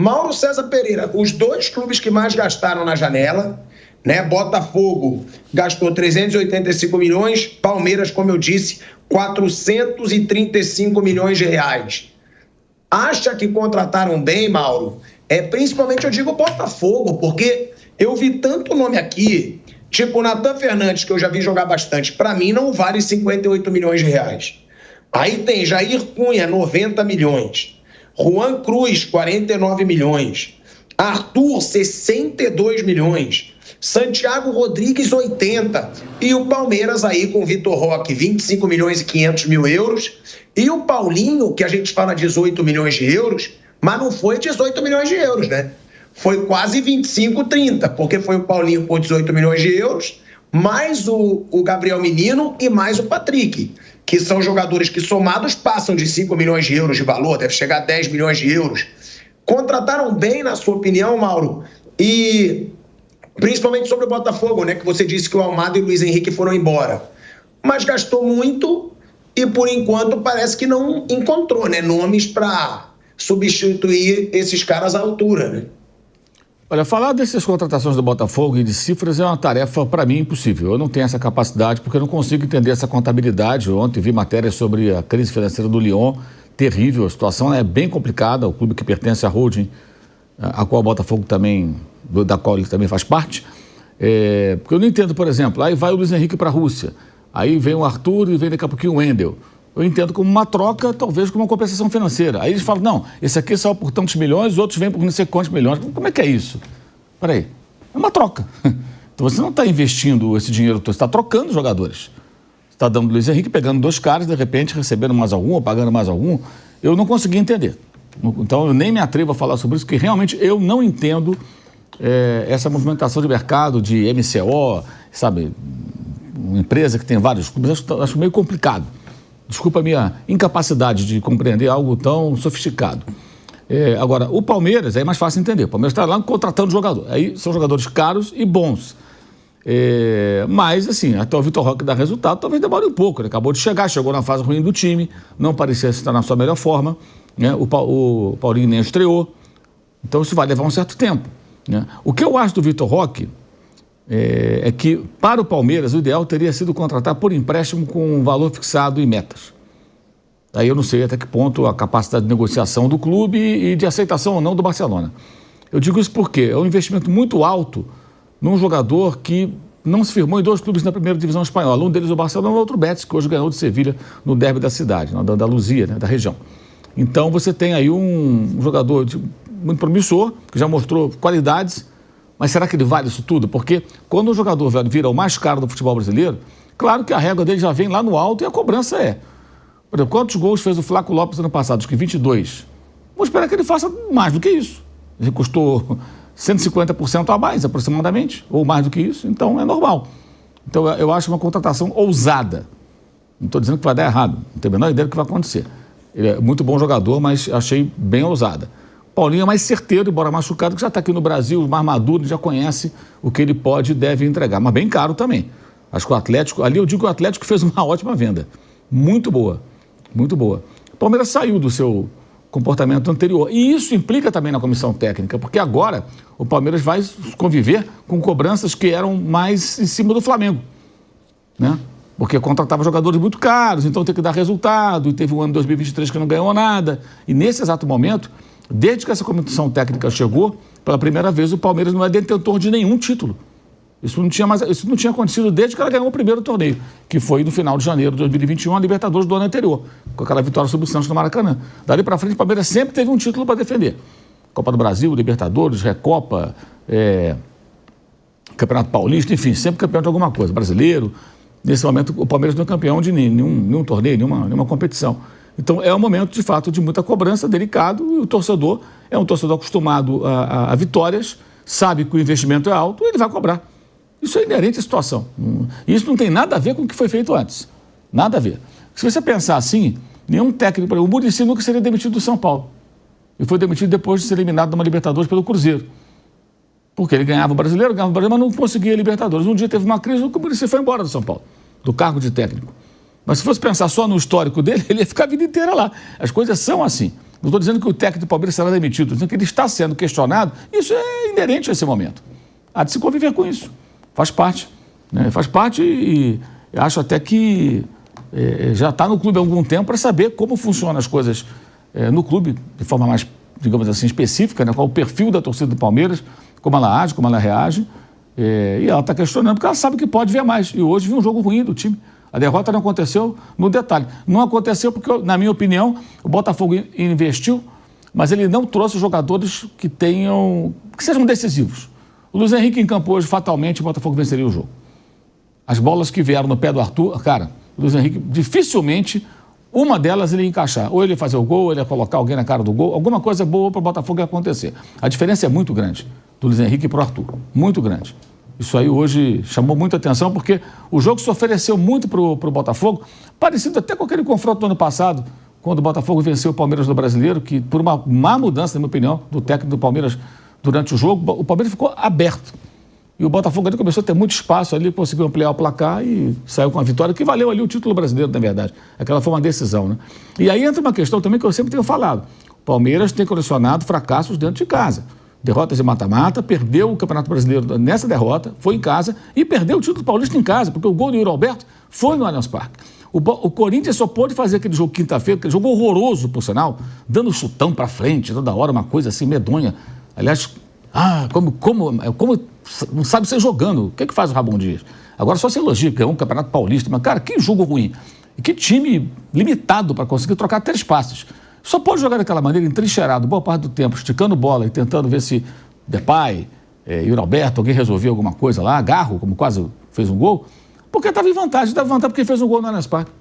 Mauro César Pereira, os dois clubes que mais gastaram na janela, né? Botafogo gastou 385 milhões, Palmeiras, como eu disse, 435 milhões de reais. Acha que contrataram bem, Mauro? Principalmente eu digo Botafogo, porque eu vi tanto nome aqui, tipo o Nathan Fernandes, que eu já vi jogar bastante, para mim não vale 58 milhões de reais. Aí tem Jair Cunha, 90 milhões. Juan Cruz, 49 milhões. Arthur, 62 milhões. Santiago Rodrigues, 80. E o Palmeiras aí com o Vitor Roque, 25 milhões e 500 mil euros. E o Paulinho, que a gente fala 18 milhões de euros, mas não foi 18 milhões de euros, né? Foi quase 25, 30, porque foi o Paulinho por 18 milhões de euros, mais o Gabriel Menino e mais o Patrick, que são jogadores que somados passam de 5 milhões de euros de valor, deve chegar a 10 milhões de euros. Contrataram bem, na sua opinião, Mauro? E principalmente sobre o Botafogo, né? Que você disse que o Almada e o Luiz Henrique foram embora. Mas gastou muito e, por enquanto, parece que não encontrou, né, nomes para substituir esses caras à altura, né? Olha, falar dessas contratações do Botafogo e de cifras é uma tarefa, para mim, impossível. Eu não tenho essa capacidade, porque eu não consigo entender essa contabilidade. Ontem vi matérias sobre a crise financeira do Lyon, terrível, a situação é bem complicada, o clube que pertence à holding, a qual o Botafogo também, da qual ele também faz parte. Porque eu não entendo, por exemplo, aí vai o Luiz Henrique para a Rússia, aí vem o Arthur e vem daqui a pouquinho o Wendel. Eu entendo como uma troca, talvez como uma compensação financeira. Aí eles falam, não, esse aqui saiu por tantos milhões, os outros vêm por não sei quantos milhões. Como é que é isso? Peraí, é uma troca. Então você não está investindo esse dinheiro todo, você está trocando jogadores. Você está dando Luiz Henrique, pegando dois caras, de repente recebendo mais algum ou pagando mais algum. Eu não consegui entender. Então eu nem me atrevo a falar sobre isso, porque realmente eu não entendo essa movimentação de mercado de MCO, sabe, uma empresa que tem vários clubes, acho meio complicado. Desculpa a minha incapacidade de compreender algo tão sofisticado. Agora, o Palmeiras é mais fácil entender. O Palmeiras está lá contratando jogador. Aí são jogadores caros e bons. Mas, assim, até o Vitor Roque dar resultado, talvez demore um pouco. Ele acabou de chegar, chegou na fase ruim do time, não parecia estar na sua melhor forma, né? O Paulinho nem estreou. Então isso vai levar um certo tempo, né? O que eu acho do Vitor Roque é que, para o Palmeiras, o ideal teria sido contratar por empréstimo com um valor fixado e metas. Aí eu não sei até que ponto a capacidade de negociação do clube e de aceitação ou não do Barcelona. Eu digo isso porque é um investimento muito alto num jogador que não se firmou em dois clubes na primeira divisão espanhola. Um deles o Barcelona e o outro o Betis, que hoje ganhou de Sevilha no derby da cidade, da Andaluzia, né, da região. Então você tem aí um jogador muito promissor, que já mostrou qualidades. Mas será que ele vale isso tudo? Porque quando o jogador vira o mais caro do futebol brasileiro, claro que a régua dele já vem lá no alto e a cobrança Por exemplo, quantos gols fez o Flaco Lopes ano passado? Acho que 22. Vou esperar que ele faça mais do que isso. Ele custou 150% a mais, aproximadamente, ou mais do que isso, então é normal. Então eu acho uma contratação ousada. Não estou dizendo que vai dar errado, não tenho a menor ideia do que vai acontecer. Ele é muito bom jogador, mas achei bem ousada. Paulinho é mais certeiro, embora machucado, que já está aqui no Brasil, mais maduro, já conhece o que ele pode e deve entregar, mas bem caro também. Acho que o Atlético, ali eu digo que o Atlético fez uma ótima venda, muito boa, muito boa. O Palmeiras saiu do seu comportamento anterior, e isso implica também na comissão técnica, porque agora o Palmeiras vai conviver com cobranças que eram mais em cima do Flamengo, né? Porque contratava jogadores muito caros, então tem que dar resultado, e teve um ano de 2023 que não ganhou nada, e nesse exato momento, desde que essa comissão técnica chegou, pela primeira vez o Palmeiras não é detentor de nenhum título. Isso não tinha acontecido desde que ela ganhou o primeiro torneio, que foi no final de janeiro de 2021, a Libertadores do ano anterior, com aquela vitória sobre o Santos no Maracanã. Dali para frente, o Palmeiras sempre teve um título para defender. Copa do Brasil, Libertadores, Recopa, Campeonato Paulista, enfim, sempre campeão de alguma coisa. Brasileiro. Nesse momento, o Palmeiras não é campeão de nenhum torneio, nenhuma competição. Então, é um momento, de fato, de muita cobrança, delicado, e o torcedor é um torcedor acostumado a vitórias, sabe que o investimento é alto e ele vai cobrar. Isso é inerente à situação. Isso não tem nada a ver com o que foi feito antes. Nada a ver. Se você pensar assim, nenhum técnico... O Muricy nunca seria demitido do São Paulo. E foi demitido depois de ser eliminado de uma Libertadores pelo Cruzeiro. Porque ele ganhava o Brasileiro, mas não conseguia a Libertadores. Um dia teve uma crise, o Muricy foi embora do São Paulo, do cargo de técnico. Mas se fosse pensar só no histórico dele, ele ia ficar a vida inteira lá. As coisas são assim. Não estou dizendo que o técnico do Palmeiras será demitido, estou dizendo que ele está sendo questionado. Isso é inerente a esse momento. Há de se conviver com isso. Faz parte. Né? Faz parte e acho até que já está no clube há algum tempo para saber como funcionam as coisas no clube, de forma mais, digamos assim, específica, né? Qual o perfil da torcida do Palmeiras, como ela age, como ela reage. E ela está questionando porque ela sabe que pode ver mais. E hoje viu um jogo ruim do time. A derrota não aconteceu no detalhe. Não aconteceu porque, na minha opinião, o Botafogo investiu, mas ele não trouxe jogadores que sejam decisivos. O Luiz Henrique encampou hoje, fatalmente, o Botafogo venceria o jogo. As bolas que vieram no pé do Arthur, cara, o Luiz Henrique, dificilmente, uma delas ele ia encaixar. Ou ele ia fazer o gol, ou ele ia colocar alguém na cara do gol. Alguma coisa boa para o Botafogo ia acontecer. A diferença é muito grande do Luiz Henrique para o Arthur. Muito grande. Isso aí hoje chamou muita atenção, porque o jogo se ofereceu muito para o Botafogo, parecido até com aquele confronto do ano passado, quando o Botafogo venceu o Palmeiras no Brasileiro, que por uma má mudança, na minha opinião, do técnico do Palmeiras durante o jogo, o Palmeiras ficou aberto. E o Botafogo ali começou a ter muito espaço ali, conseguiu ampliar o placar e saiu com a vitória, que valeu ali o título brasileiro, na verdade. Aquela foi uma decisão, né? E aí entra uma questão também que eu sempre tenho falado. O Palmeiras tem colecionado fracassos dentro de casa. Derrotas de mata-mata, perdeu o Campeonato Brasileiro nessa derrota, foi em casa e perdeu o título paulista em casa, porque o gol do Yuri Alberto foi no Allianz Parque. O Corinthians só pôde fazer aquele jogo quinta-feira, aquele jogo horroroso, por sinal, dando chutão pra frente, toda hora, uma coisa assim medonha. Aliás, como não sabe ser jogando. O que faz o Ramon Dias? Agora só se elogia, que é um Campeonato Paulista, mas, cara, que jogo ruim. E que time limitado para conseguir trocar 3 passes. Só pode jogar daquela maneira, entrincheirado, boa parte do tempo, esticando bola e tentando ver se Depay, Yuri Alberto, alguém resolvia alguma coisa lá, Garro, como quase fez um gol, porque estava em vantagem porque fez um gol no Allianz Parque.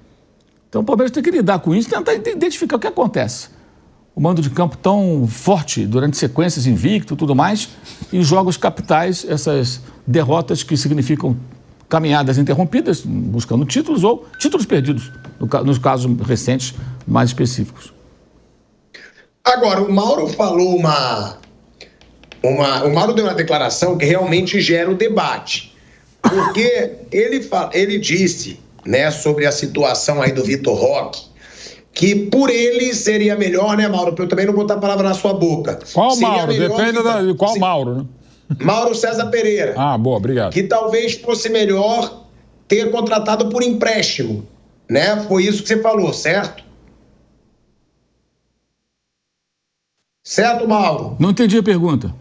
Então o Palmeiras tem que lidar com isso e tentar identificar o que acontece. O mando de campo tão forte durante sequências invicto e tudo mais, e jogos capitais, essas derrotas que significam caminhadas interrompidas, buscando títulos ou títulos perdidos, nos casos recentes mais específicos. Agora, o Mauro falou o Mauro deu uma declaração que realmente gera o debate, porque ele disse, né, sobre a situação aí do Vitor Roque, que por ele seria melhor, né, Mauro, para eu também não botar a palavra na sua boca. Qual Mauro? Depende de qual Mauro, né? Mauro César Pereira. Ah, boa, obrigado. Que talvez fosse melhor ter contratado por empréstimo, né? Foi isso que você falou, certo? Certo, Mauro? Não entendi a pergunta.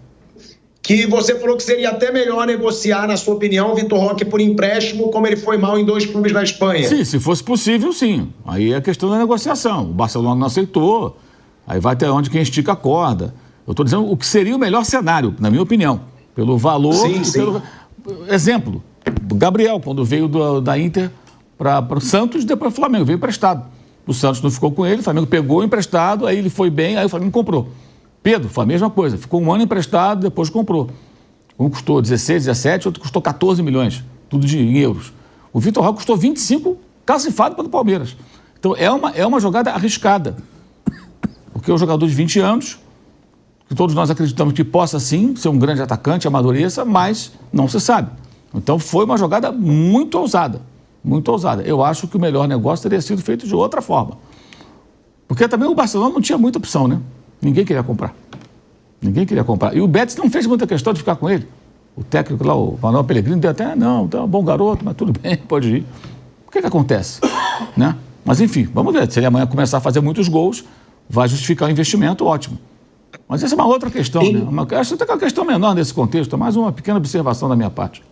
Que você falou que seria até melhor negociar, na sua opinião, o Vitor Roque por empréstimo, como ele foi mal em 2 clubes na Espanha. Sim, se fosse possível, sim. Aí é a questão da negociação. O Barcelona não aceitou, aí vai até onde quem estica a corda. Eu estou dizendo o que seria o melhor cenário, na minha opinião. Pelo valor... Sim. Exemplo, o Gabriel, quando veio da Inter para o Santos, depois o Flamengo, veio emprestado. O Santos não ficou com ele, o Flamengo pegou emprestado, aí ele foi bem, aí o Flamengo comprou. Pedro, foi a mesma coisa, ficou 1 ano emprestado, depois comprou. Um custou 16, 17, outro custou 14 milhões, tudo em euros. O Vitor Roque custou 25, cacifado pelo Palmeiras. Então é uma jogada arriscada, porque é um jogador de 20 anos, que todos nós acreditamos que possa sim ser um grande atacante, amadureça, mas não se sabe. Então foi uma jogada muito ousada, muito ousada. Eu acho que o melhor negócio teria sido feito de outra forma. Porque também o Barcelona não tinha muita opção, né? Ninguém queria comprar. Ninguém queria comprar. E o Betis não fez muita questão de ficar com ele. O técnico lá, o Manuel Pellegrini, deu até, não, tá um bom garoto, mas tudo bem, pode ir. O que acontece? Né? Mas enfim, vamos ver. Se ele amanhã começar a fazer muitos gols, vai justificar o investimento, ótimo. Mas essa é uma outra questão, né? Acho que tem uma questão menor nesse contexto, mais uma pequena observação da minha parte.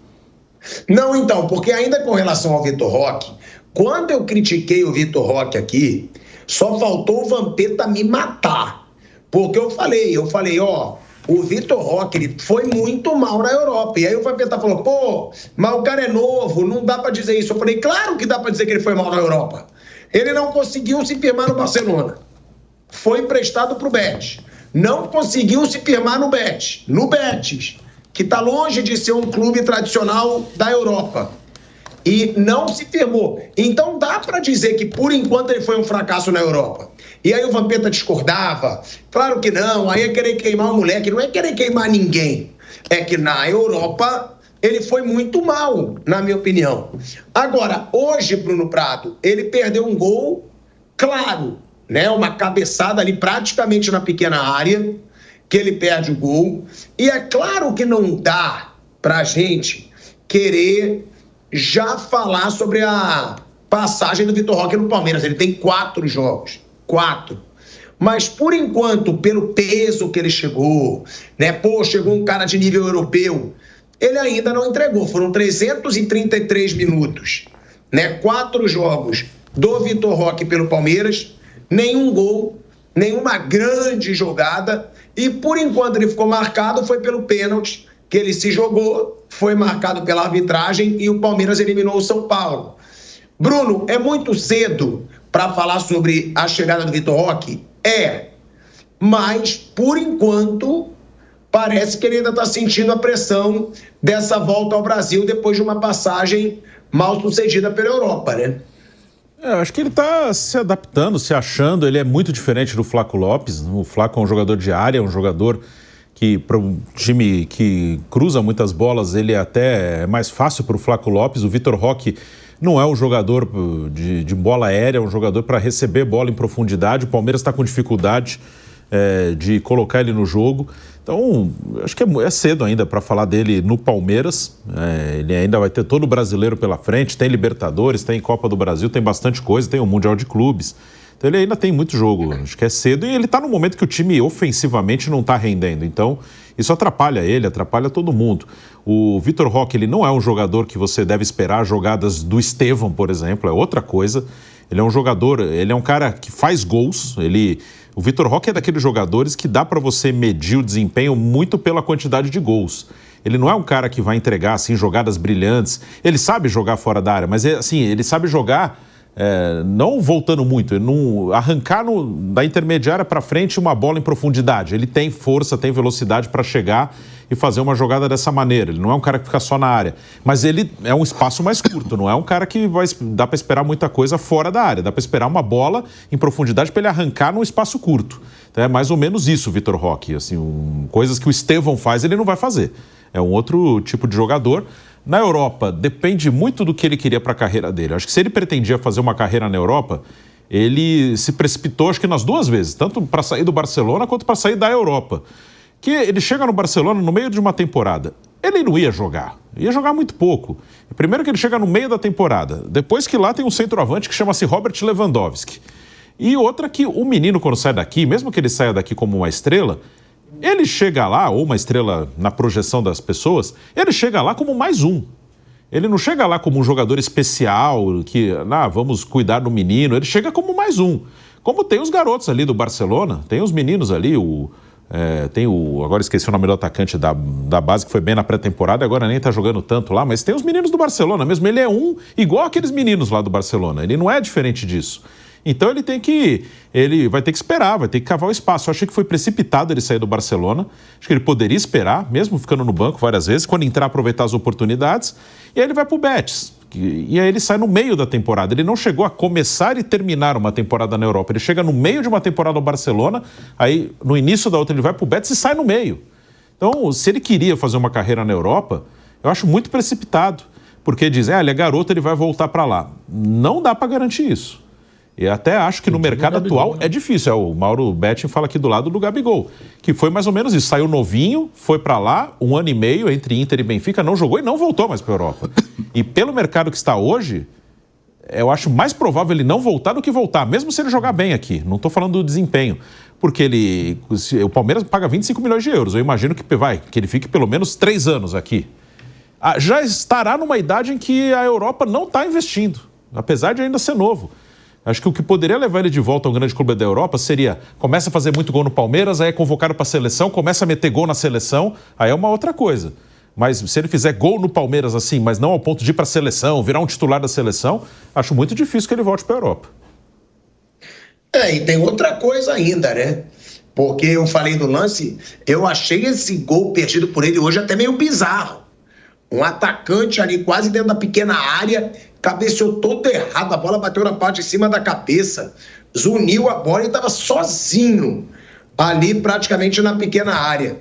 Não, então, porque ainda com relação ao Vitor Roque, quando eu critiquei o Vitor Roque aqui, só faltou o Vampeta me matar. Porque eu falei, o Vitor Roque, ele foi muito mal na Europa. E aí o Vampeta falou, pô, mas o cara é novo, não dá pra dizer isso. Eu falei, claro que dá pra dizer que ele foi mal na Europa. Ele não conseguiu se firmar no Barcelona. Foi emprestado pro Betis. Não conseguiu se firmar no Betis, que tá longe de ser um clube tradicional da Europa. E não se firmou. Então dá pra dizer que por enquanto ele foi um fracasso na Europa. E aí o Vampeta discordava. Claro que não, aí é querer queimar o moleque. Não é querer queimar ninguém. É que na Europa ele foi muito mal, na minha opinião. Agora, hoje, Bruno Prado, ele perdeu um gol claro. né? Uma cabeçada ali praticamente na pequena área, que ele perde o gol. E é claro que não dá pra gente querer já falar sobre a passagem do Vitor Roque no Palmeiras. Ele tem 4 jogos. 4. Mas, por enquanto, pelo peso que ele chegou, né? Pô, chegou um cara de nível europeu, ele ainda não entregou. Foram 333 minutos, né? 4 jogos do Vitor Roque pelo Palmeiras, nenhum gol, nenhuma grande jogada. E, por enquanto, ele ficou marcado, foi pelo pênalti que ele se jogou, foi marcado pela arbitragem e o Palmeiras eliminou o São Paulo. Bruno, é muito cedo para falar sobre a chegada do Vitor Roque? É, mas, por enquanto, parece que ele ainda está sentindo a pressão dessa volta ao Brasil depois de uma passagem mal sucedida pela Europa, né? Acho que ele está se adaptando, se achando. Ele é muito diferente do Flaco Lopes. O Flaco é um jogador de área, um jogador que, para um time que cruza muitas bolas, ele até é mais fácil para o Flaco Lopes. O Vitor Roque não é um jogador de bola aérea, é um jogador para receber bola em profundidade. O Palmeiras está com dificuldade de colocar ele no jogo. Então, acho que é cedo ainda para falar dele no Palmeiras. Ele ainda vai ter todo o brasileiro pela frente, tem Libertadores, tem Copa do Brasil, tem bastante coisa, tem o Mundial de Clubes. Então, ele ainda tem muito jogo. Acho que é cedo e ele está no momento que o time ofensivamente não está rendendo. Então, isso atrapalha ele, atrapalha todo mundo. O Vitor Roque, ele não é um jogador que você deve esperar jogadas do Estevão, por exemplo, é outra coisa. Ele é um jogador, ele é um cara que faz gols, O Vitor Roque é daqueles jogadores que dá para você medir o desempenho muito pela quantidade de gols. Ele não é um cara que vai entregar assim, jogadas brilhantes. Ele sabe jogar fora da área, mas assim, ele sabe jogar não voltando muito, arrancar da intermediária para frente uma bola em profundidade. Ele tem força, tem velocidade para chegar e fazer uma jogada dessa maneira. Ele não é um cara que fica só na área, mas ele é um espaço mais curto, não é um cara que dá para esperar muita coisa fora da área, dá para esperar uma bola em profundidade para ele arrancar num espaço curto. Então é mais ou menos isso o Vitor Roque, assim, coisas que o Estevão faz ele não vai fazer. É um outro tipo de jogador. Na Europa, depende muito do que ele queria para a carreira dele. Acho que se ele pretendia fazer uma carreira na Europa, ele se precipitou, acho que nas 2 vezes, tanto para sair do Barcelona quanto para sair da Europa. Que ele chega no Barcelona no meio de uma temporada. Ele não ia jogar muito pouco. Primeiro que ele chega no meio da temporada, depois que lá tem um centroavante que chama-se Robert Lewandowski. E outra que o menino, quando sai daqui, mesmo que ele saia daqui como uma estrela, ele chega lá, ou uma estrela na projeção das pessoas, ele chega lá como mais um. Ele não chega lá como um jogador especial, que, vamos cuidar do menino. Ele chega como mais um. Como tem os garotos ali do Barcelona, tem os meninos ali, agora esqueci o nome do atacante da base, que foi bem na pré-temporada, agora nem tá jogando tanto lá, mas tem os meninos do Barcelona mesmo. Ele é igual aqueles meninos lá do Barcelona. Ele não é diferente disso. Então ele vai ter que esperar, vai ter que cavar o espaço. Eu achei que foi precipitado ele sair do Barcelona. Acho que ele poderia esperar, mesmo ficando no banco várias vezes, quando entrar, aproveitar as oportunidades. E aí ele vai pro Betis. E aí ele sai no meio da temporada. Ele não chegou a começar e terminar uma temporada na Europa. Ele chega no meio de uma temporada no Barcelona, aí no início da outra ele vai pro Betis e sai no meio. Então, se ele queria fazer uma carreira na Europa, eu acho muito precipitado. Porque dizem, ele é garoto, ele vai voltar para lá. Não dá para garantir isso. E até acho que no mercado atual é difícil. O Mauro Betting fala aqui do lado do Gabigol, que foi mais ou menos isso. Saiu novinho, foi para lá, 1 ano e meio entre Inter e Benfica, não jogou e não voltou mais para a Europa. E pelo mercado que está hoje, eu acho mais provável ele não voltar do que voltar, mesmo se ele jogar bem aqui. Não estou falando do desempenho, porque o Palmeiras paga 25 milhões de euros. Eu imagino que ele fique pelo menos 3 anos aqui. Já estará numa idade em que a Europa não está investindo, apesar de ainda ser novo. Acho que o que poderia levar ele de volta a um grande clube da Europa seria, começa a fazer muito gol no Palmeiras, aí é convocado para a seleção, começa a meter gol na seleção, aí é uma outra coisa. Mas se ele fizer gol no Palmeiras assim, mas não ao ponto de ir para a seleção, virar um titular da seleção, acho muito difícil que ele volte para a Europa. E tem outra coisa ainda, né? Porque eu falei do lance, eu achei esse gol perdido por ele hoje até meio bizarro. Um atacante ali quase dentro da pequena área, cabeceou todo errado, a bola bateu na parte de cima da cabeça, zuniu a bola e estava sozinho ali praticamente na pequena área.